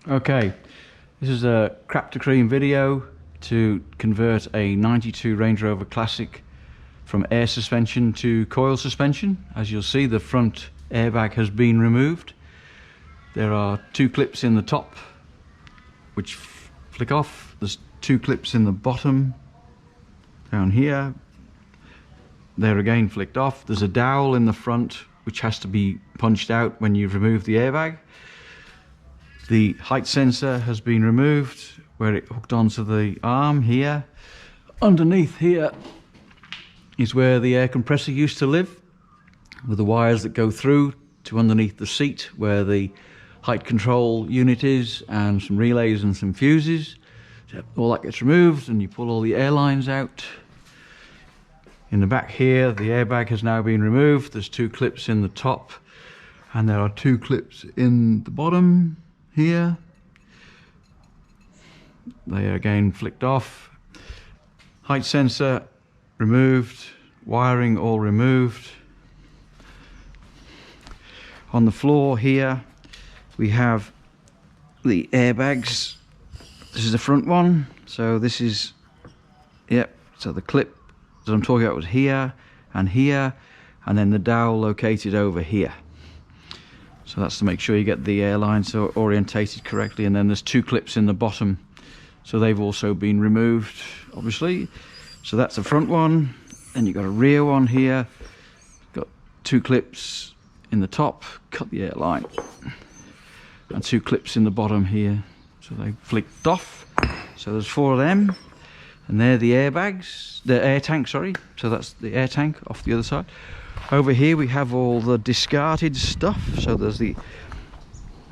Okay, this is a crap to cream video to convert a 92 Range Rover Classic from air suspension to coil suspension. As you'll see, the front airbag has been removed. There are two clips in the top which flick off. There's two clips in the bottom down here. They're again flicked off. There's a dowel in the front which has to be punched out when you've removed the airbag. The height sensor has been removed where it hooked onto the arm here. Underneath here is where the air compressor used to live, with the wires that go through to underneath the seat where the height control unit is, and some relays and some fuses. So all that gets removed and you pull all the air lines out. In the back here, the airbag has now been removed. There's two clips in the top and there are two clips in the bottom here. They are again flicked off. Height sensor removed, wiring all removed. On the floor here we have the airbags. This is the front one, so this is, yep, so the clip that I'm talking about was here, and then the dowel located over here. So that's to make sure you get the airlines orientated correctly. And then there's two clips in the bottom, so they've also been removed, obviously. So that's the front one. Then you've got a rear one here. Got two clips in the top, cut the airline, and two clips in the bottom here. So they flicked off. So there's four of them, and they're the airbags, the air tank, sorry. So that's the air tank off the other side. Over here we have all the discarded stuff. So there's the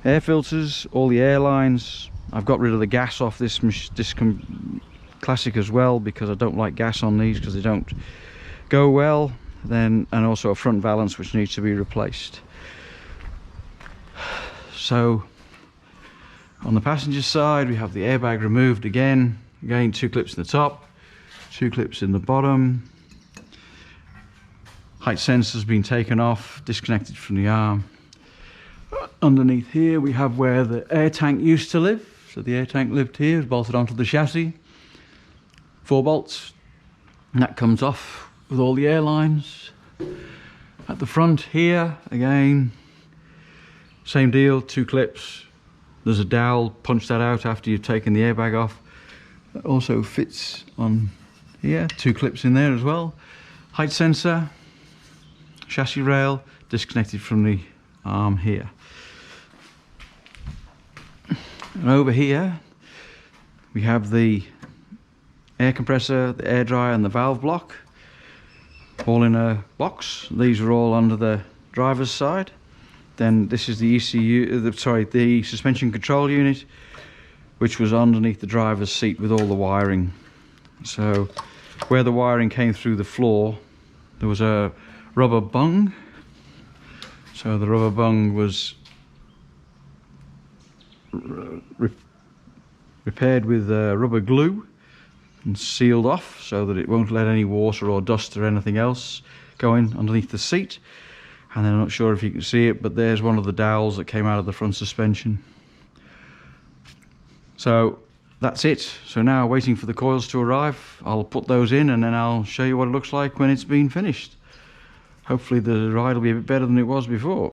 air filters, all the air lines. I've got rid of the gas off this Classic as well, because I don't like gas on these because they don't go well. Then, and also a front valance which needs to be replaced. So on the passenger side we have the airbag removed again two clips in the top, two clips in the bottom. Height sensor has been taken off, disconnected from the arm. Underneath here we have where the air tank used to live. So the air tank lived here, it's bolted onto the chassis. 4 bolts, and that comes off with all the air lines. At the front here, again, same deal, two clips. There's a dowel, punch that out after you've taken the airbag off. That also fits on here, two clips in there as well. Height sensor, chassis rail, disconnected from the arm here. And over here we have the air compressor, the air dryer and the valve block, all in a box. These are all under the driver's side. Then this is the ECU, the suspension control unit, which was underneath the driver's seat with all the wiring. So where the wiring came through the floor, there was a rubber bung. So the rubber bung was repaired with rubber glue and sealed off so that it won't let any water or dust or anything else go in underneath the seat. And then I'm not sure if you can see it, but there's one of the dowels that came out of the front suspension. So that's it. So now waiting for the coils to arrive. I'll put those in and then I'll show you what it looks like when it's been finished. Hopefully the ride will be a bit better than it was before.